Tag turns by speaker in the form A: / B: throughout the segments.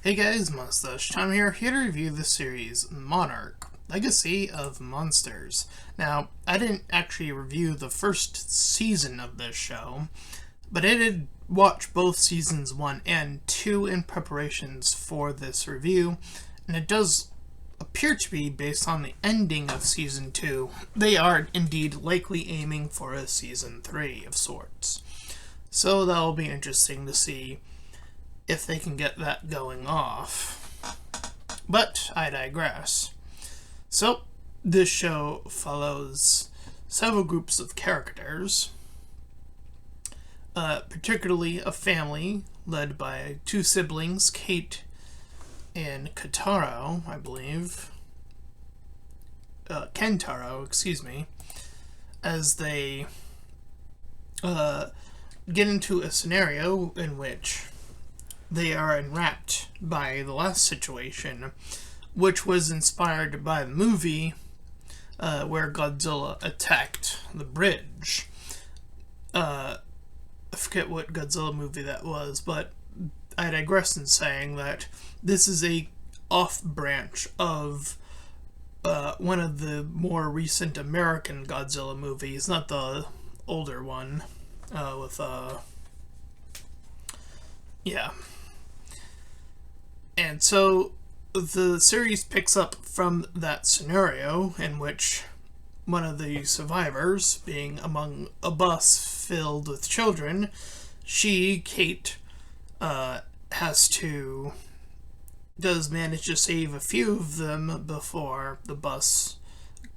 A: Hey guys, Mustached. I'm here to review the series Monarch, Legacy of Monsters. Now, I didn't actually review the first season of this show, but I did watch both seasons 1 and 2 in preparations for this review, and it does appear to be based on the ending of season 2. They are indeed likely aiming for a season 3 of sorts. So that'll be interesting to see if they can get that going off. But I digress. So, this show follows several groups of characters, particularly a family led by two siblings, Kate and Kentaro, I believe. Kentaro, excuse me, as they get into a scenario in which they are enwrapped by the last situation, which was inspired by the movie where Godzilla attacked the bridge. I forget what Godzilla movie that was, but I digress in saying that this is a off-branch of one of the more recent American Godzilla movies, not the older one, with, yeah. And so the series picks up from that scenario in which one of the survivors, being among a bus filled with children, Kate, does manage to save a few of them before the bus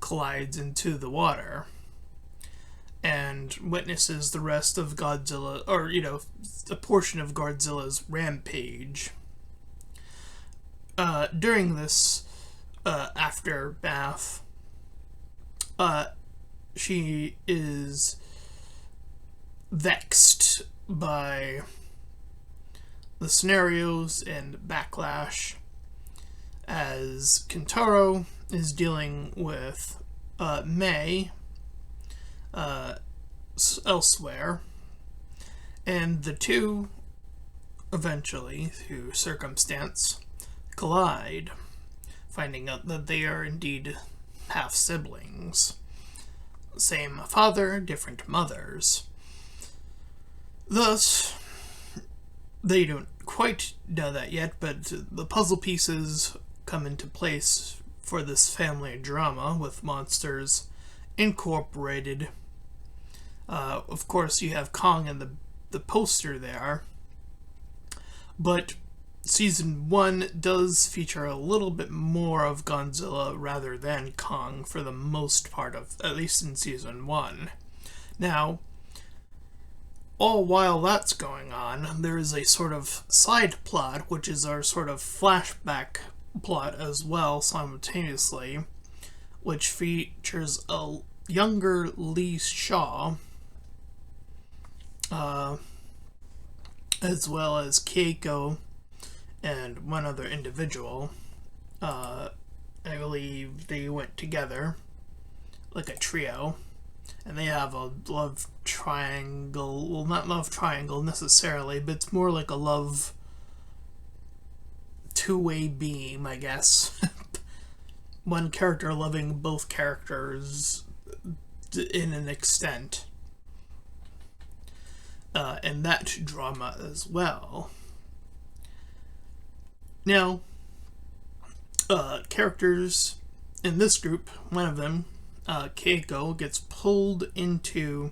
A: collides into the water, and witnesses the rest of Godzilla, or, a portion of Godzilla's rampage. During this aftermath, she is vexed by the scenarios and backlash as Kentaro is dealing with May elsewhere, and the two eventually, through circumstance, collide, finding out that they are indeed half-siblings. Same father, different mothers. Thus, they don't quite know that yet, but the puzzle pieces come into place for this family drama with monsters incorporated. Of course, you have Kong in the poster there, but Season 1 does feature a little bit more of Godzilla rather than Kong for the most part of, at least in Season 1. Now, all while that's going on, there is a sort of side plot, which is our sort of flashback plot as well, simultaneously, which features a younger Lee Shaw, as well as Keiko and one other individual. I believe they went together like a trio, and they have a love triangle. Well, not love triangle necessarily, but it's more like a love two-way beam, I guess. One character loving both characters in an extent, and that drama as well. Now, characters in this group, one of them, Keiko, gets pulled into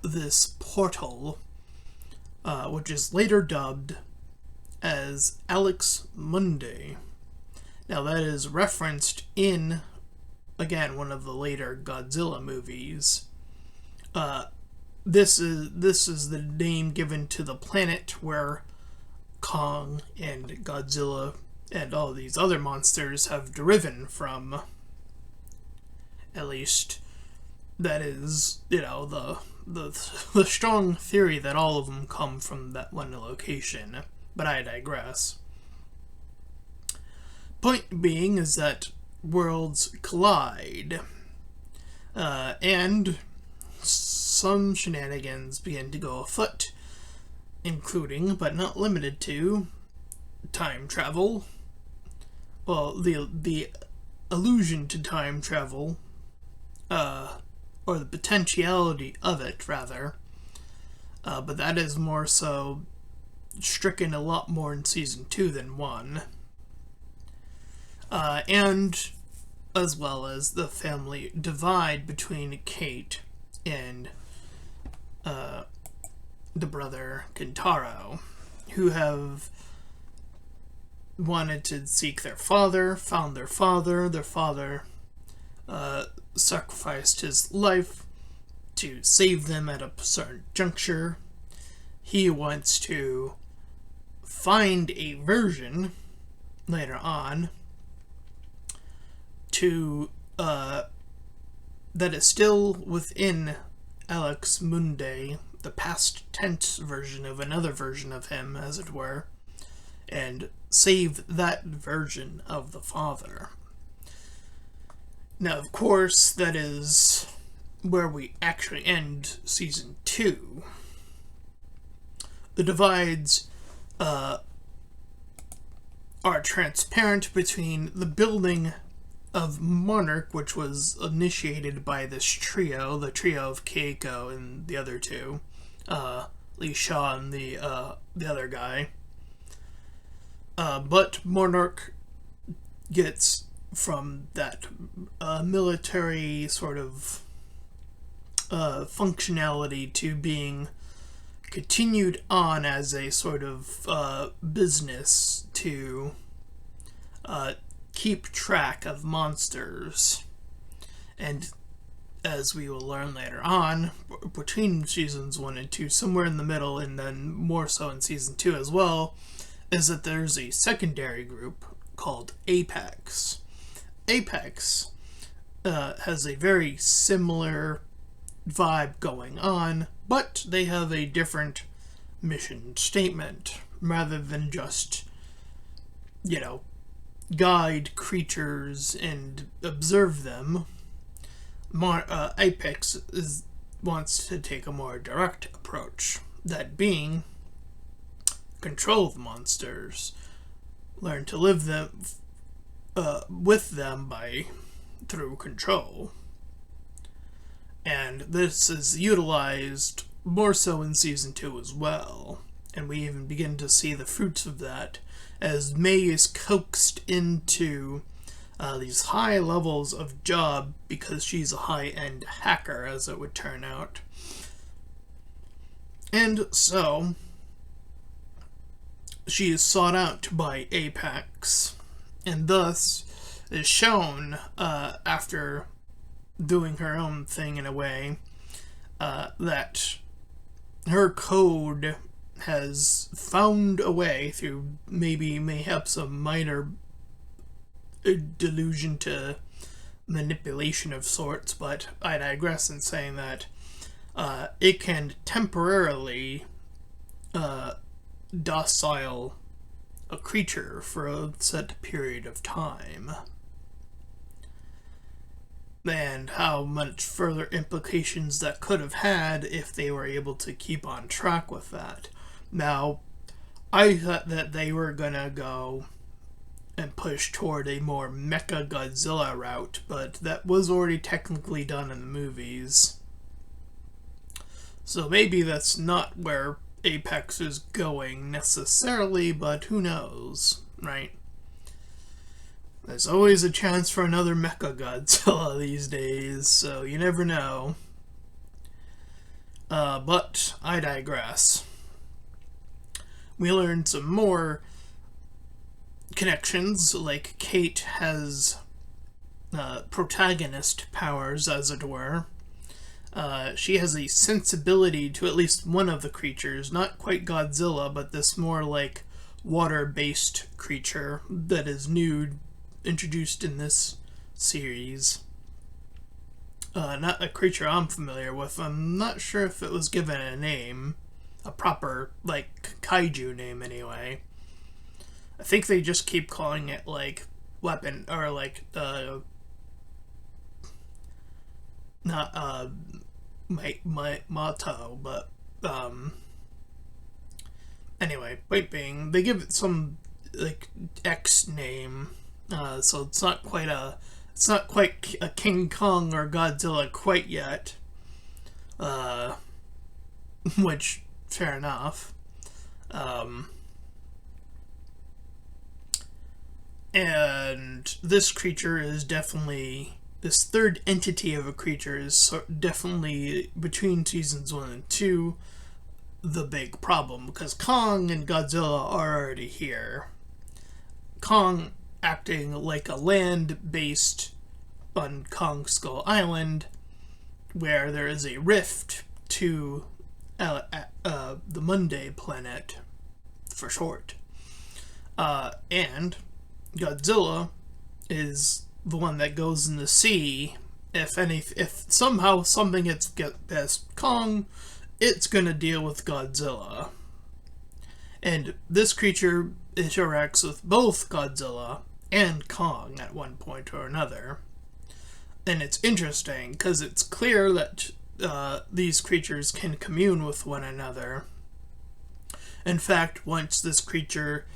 A: this portal, which is later dubbed as Alex Mundi. Now, that is referenced in, again, one of the later Godzilla movies. This is the name given to the planet where Kong and Godzilla and all these other monsters have driven from. At least that is, the strong theory that all of them come from that one location. But I digress. Point being is that worlds collide, and some shenanigans begin to go afoot, including, but not limited to, time travel. Well, the allusion to time travel, or the potentiality of it, rather. But that is more so stricken a lot more in season 2 than 1. And as well as the family divide between Kate and the brother Kentaro, who have wanted to seek their father, found their father. Their father sacrificed his life to save them at a certain juncture. He wants to find a version later on to that is still within Alex Munde, the past tense version of another version of him, as it were, and save that version of the father. Now, of course, that is where we actually end season 2. The divides are transparent between the building of Monarch, which was initiated by this trio, the trio of Keiko and the other two, Lee Shaw and the other guy. But Monarch gets from that military sort of functionality to being continued on as a sort of business to keep track of monsters. And as we will learn later on, between seasons 1 and 2, somewhere in the middle, and then more so in season 2 as well, is that there's a secondary group called Apex. Apex has a very similar vibe going on, but they have a different mission statement. Rather than just, guide creatures and observe them, Apex wants to take a more direct approach. That being, control the monsters, learn to live with them through control. And this is utilized more so in season 2 as well. And we even begin to see the fruits of that as May is coaxed into these high levels of job because she's a high-end hacker, as it would turn out. And so she is sought out by Apex, and thus is shown, after doing her own thing in a way, that her code has found a way, through mayhap some minor delusion to manipulation of sorts, but I digress in saying that it can temporarily docile a creature for a set period of time. And how much further implications that could have had if they were able to keep on track with that. Now, I thought that they were gonna go and push toward a more mecha Godzilla route, but that was already technically done in the movies. So maybe that's not where Apex is going necessarily, but who knows, right? There's always a chance for another mecha Godzilla these days, so you never know. But I digress. We learned some more connections, like Kate has protagonist powers, as it were. She has a sensibility to at least one of the creatures, not quite Godzilla, but this more like water-based creature that is introduced in this series. Not a creature I'm familiar with. I'm not sure if it was given a name, a proper, kaiju name anyway. I think they just keep calling it, weapon, or, not, my motto, but, anyway, point being, they give it some like X name, so it's not quite a King Kong or Godzilla quite yet. Which, fair enough. And this creature is definitely, this third entity of a creature is definitely, between seasons 1 and 2, the big problem, because Kong and Godzilla are already here. Kong acting like a land-based on Kong Skull Island, where there is a rift to the Monday planet, for short. And Godzilla is the one that goes in the sea. If somehow something gets past Kong, it's gonna deal with Godzilla. And this creature interacts with both Godzilla and Kong at one point or another. And it's interesting, because it's clear that these creatures can commune with one another. In fact, once this creature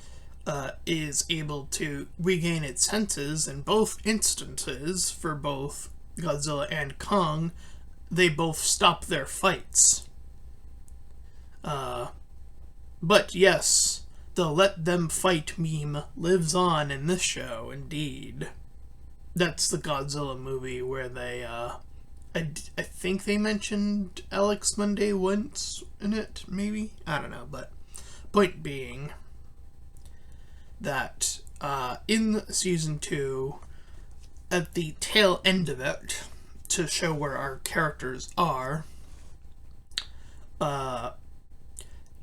A: is able to regain its senses, in both instances, for both Godzilla and Kong, they both stop their fights. But yes, the let them fight meme lives on in this show, indeed. That's the Godzilla movie where they, I think they mentioned Alex Monday once in it, maybe? I don't know, but point being that in season 2, at the tail end of it, to show where our characters are,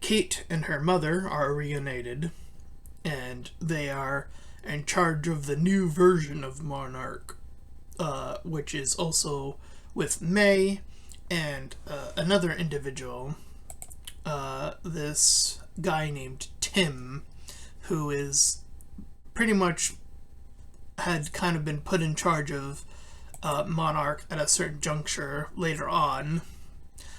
A: Kate and her mother are reunited, and they are in charge of the new version of Monarch, which is also with May and another individual, this guy named Tim, who is pretty much had kind of been put in charge of Monarch at a certain juncture later on.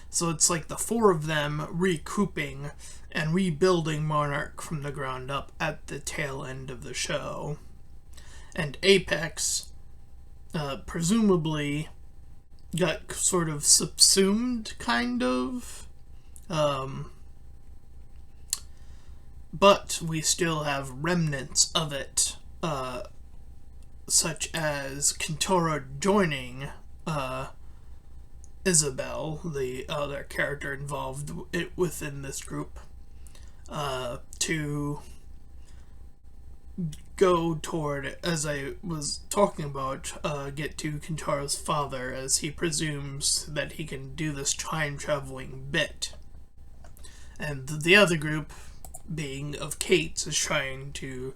A: So it's like the four of them recouping and rebuilding Monarch from the ground up at the tail end of the show. And Apex, presumably, got sort of subsumed, kind of. But we still have remnants of it, such as Kintaro joining Isabel, the other character involved within this group, to go toward, as I was talking about, get to Kintaro's father, as he presumes that he can do this time-traveling bit. And the other group, being of Kate's, is trying to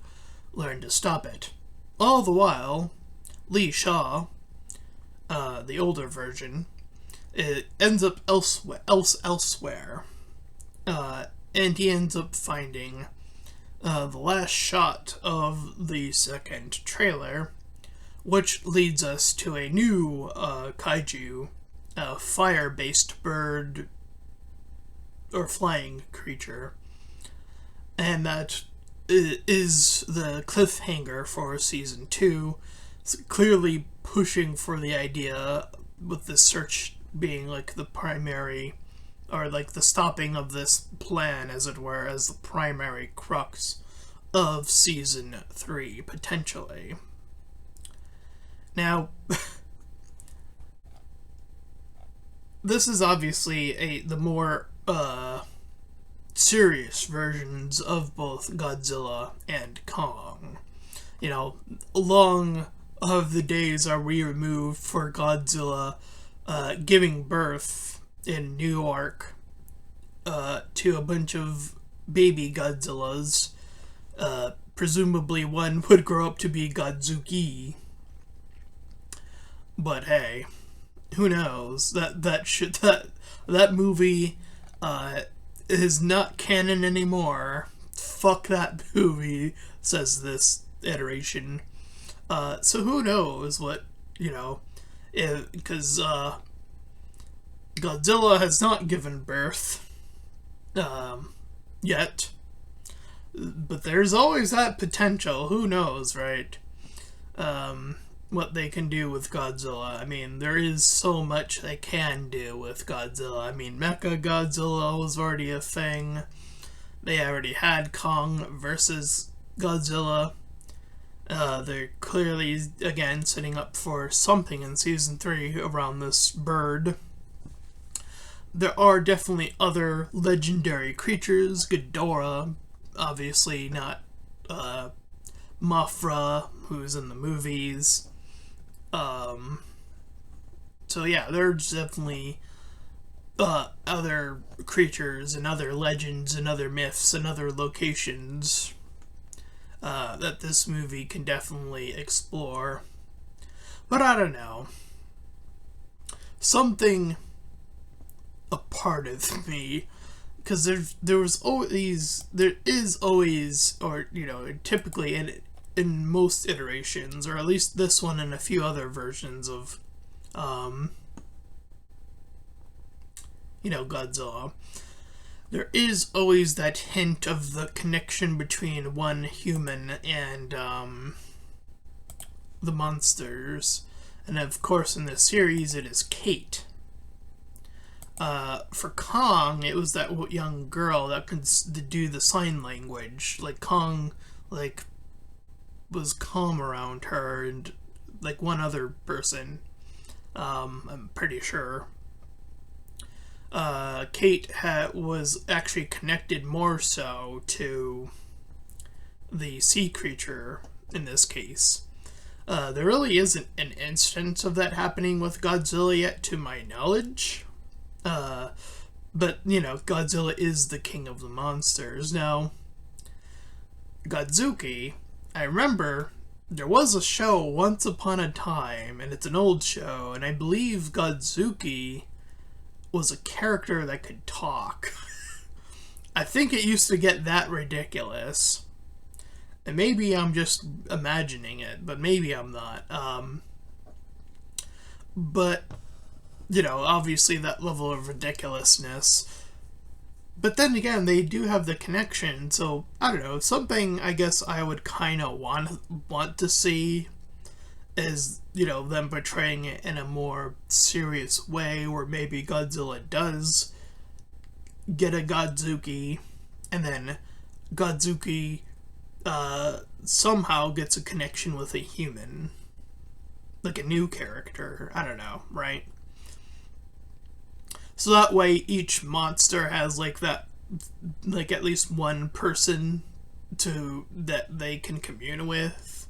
A: learn to stop it. All the while, Lee Shaw, the older version, it ends up elsewhere. And he ends up finding the last shot of the second trailer, which leads us to a new kaiju, a fire-based bird or flying creature. And that is the cliffhanger for season 2. It's clearly pushing for the idea, with the search being like the primary, or like the stopping of this plan, as it were, as the primary crux of season 3, potentially. Now, this is obviously the more serious versions of both Godzilla and Kong. You know, long of the days are we removed for Godzilla giving birth in New York to a bunch of baby Godzillas. Presumably one would grow up to be Godzuki. But hey, who knows? That movie is not canon anymore. Fuck that movie, says this iteration. So who knows what, because Godzilla has not given birth yet. but there's always that potential. Who knows, right? What they can do with Godzilla. I mean, there is so much they can do with Godzilla. I mean, Mecha Godzilla was already a thing. They already had Kong versus Godzilla. They're clearly, again, setting up for something in Season 3 around this bird. There are definitely other legendary creatures. Ghidorah, obviously not Mothra, who's in the movies. So yeah, there's definitely other creatures and other legends and other myths and other locations that this movie can definitely explore. But I don't know. Something a part of me, because there is always, or typically in most iterations, or at least this one and a few other versions of Godzilla, there is always that hint of the connection between one human and the monsters. And of course, in this series, it is Kate. For Kong, it was that young girl that could do the sign language. Like, Kong, was calm around her and, one other person. I'm pretty sure. Kate was actually connected more so to the sea creature in this case. There really isn't an instance of that happening with Godzilla yet, to my knowledge. But, Godzilla is the king of the monsters. Now, Godzuki, I remember there was a show once upon a time, and it's an old show, and I believe Godzuki was a character that could talk. I think it used to get that ridiculous. And maybe I'm just imagining it, but maybe I'm not. But, obviously that level of ridiculousness. But then again, they do have the connection, so, I don't know, something I guess I would kind of want to see is, them portraying it in a more serious way, where maybe Godzilla does get a Godzuki, and then Godzuki somehow gets a connection with a human. Like a new character. I don't know, right? So that way each monster has at least one person that they can commune with.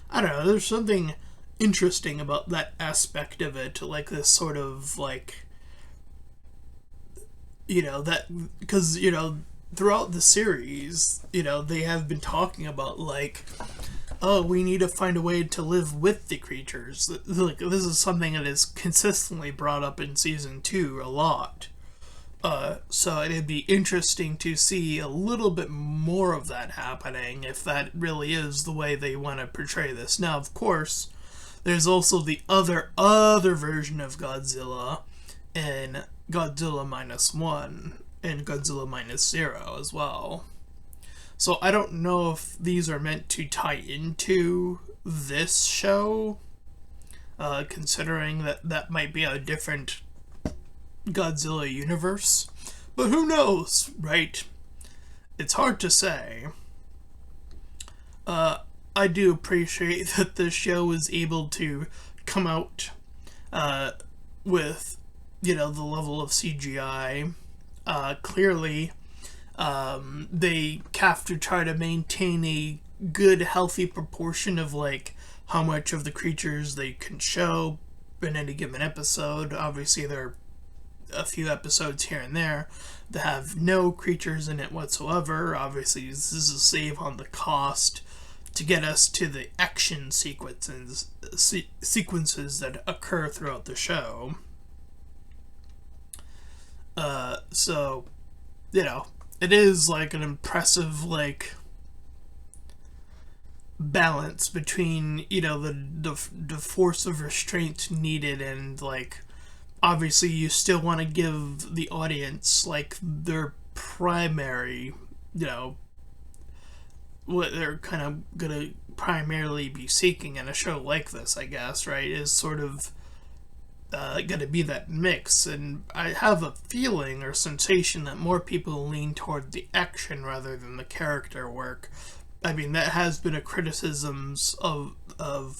A: I don't know, there's something interesting about that aspect of it, this sort of that, because throughout the series they have been talking about oh, we need to find a way to live with the creatures. This is something that is consistently brought up in Season 2 a lot. So it'd be interesting to see a little bit more of that happening, if that really is the way they want to portray this. Now, of course, there's also the other version of Godzilla in Godzilla -1 and Godzilla -0 as well. So I don't know if these are meant to tie into this show, considering that might be a different Godzilla universe. But who knows, right? It's hard to say. I do appreciate that the show is able to come out with, the level of CGI. Clearly, they have to try to maintain a good, healthy proportion of, how much of the creatures they can show in any given episode. Obviously, there are a few episodes here and there that have no creatures in it whatsoever. Obviously, this is a save on the cost to get us to the action sequences that occur throughout the show. So, it is an impressive balance between the force of restraint needed, and obviously you still want to give the audience their primary what they're kind of gonna primarily be seeking in a show like this, I guess, right? Is sort of gonna be that mix, and I have a feeling or sensation that more people lean toward the action rather than the character work. I mean, that has been a criticisms of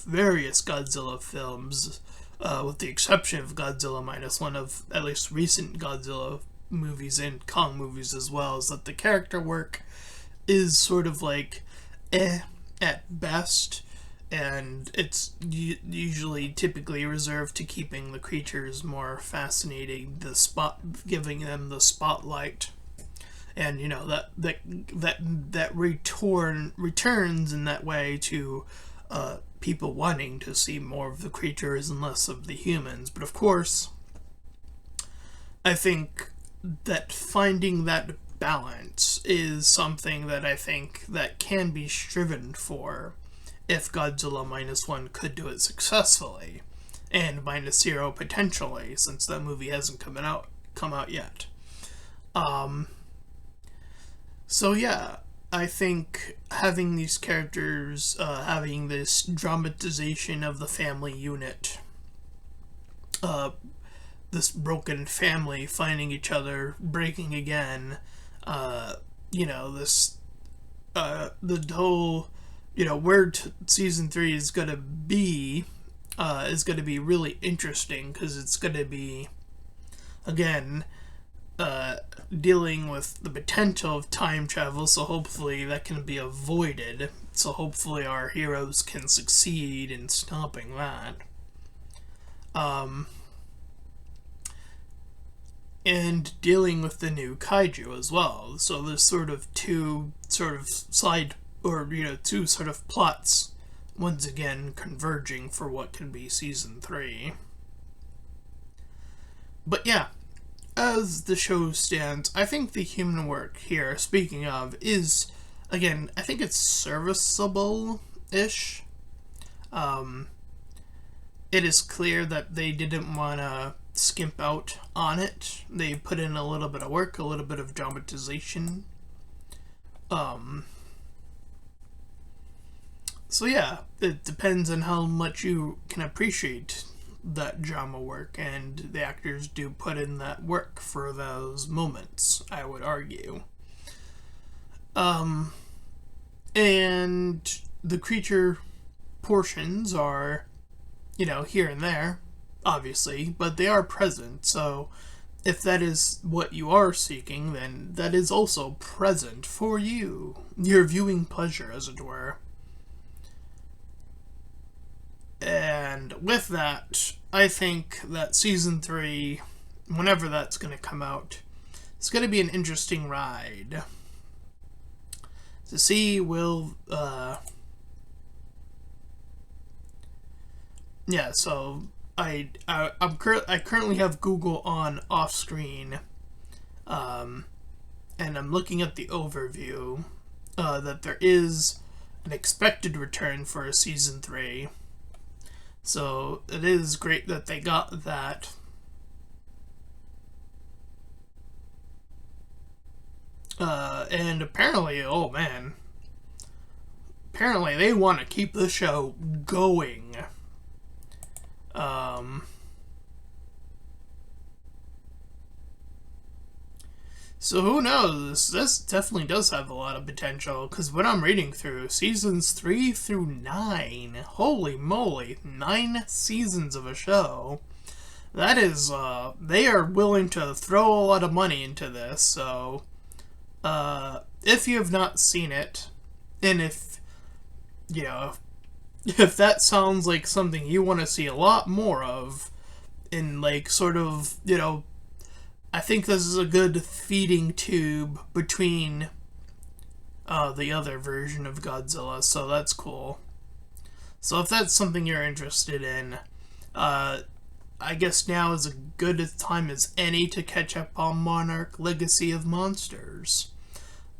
A: various Godzilla films, with the exception of Godzilla minus one, of at least recent Godzilla movies and Kong movies as well, is that the character work is sort of like at best, and it's usually typically reserved to keeping the creatures more fascinating, giving them the spotlight, and that returns in that way to people wanting to see more of the creatures and less of the humans. But of course, I think that finding that balance is something that I think that can be striven for if Godzilla minus one could do it successfully, and minus zero potentially, since that movie hasn't come out yet. So yeah, I think having these characters, having this dramatization of the family unit, this broken family finding each other, breaking again, this, the whole, where season 3 is gonna be really interesting, because it's gonna be, again, dealing with the potential of time travel, so hopefully that can be avoided, so hopefully our heroes can succeed in stopping that. And dealing with the new kaiju as well. So there's two plots once again converging for what can be season 3. But yeah, as the show stands, I think the human work here, speaking of, is, again, I think it's serviceable-ish. It is clear that they didn't want to skimp out on it. They put in a little bit of work, a little bit of dramatization. So yeah, it depends on how much you can appreciate that drama work, and the actors do put in that work for those moments, I would argue. And the creature portions are, here and there, obviously, but they are present, so if that is what you are seeking, then that is also present for you, your viewing pleasure, as it were. And with that, I think that season 3, whenever that's going to come out, it's going to be an interesting ride to see. So I currently have Google on off screen, and I'm looking at the overview, that there is an expected return for a season 3. So it is great that they got that. And apparently, apparently they want to keep the show going. So who knows? This definitely does have a lot of potential, because when I'm reading through seasons 3 through 9, holy moly, 9 seasons of a show. That is, they are willing to throw a lot of money into this, so, if you have not seen it, and if that sounds like something you want to see a lot more of, in, I think this is a good feeding tube between the other version of Godzilla, so that's cool. So if that's something you're interested in, I guess now is as good a time as any to catch up on Monarch Legacy of Monsters.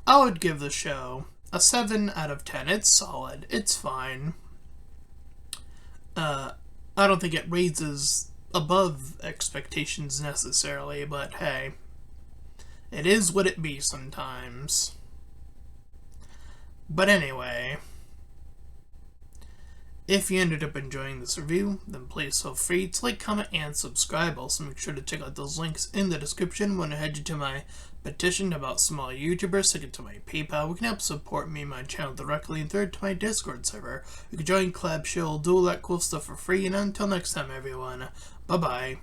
A: I would give the show a 7 out of 10. It's solid. It's fine. I don't think it raises above expectations necessarily, but hey, it is what it be sometimes. But anyway, if you ended up enjoying this review, then please feel free to like, comment, and subscribe. Also, make sure to check out those links in the description. When I head you to my petition about small YouTubers to get to my PayPal, we can help support me and my channel directly, and third, to my Discord server. You can join, collab, chill, do all that cool stuff for free, and until next time, everyone, bye-bye.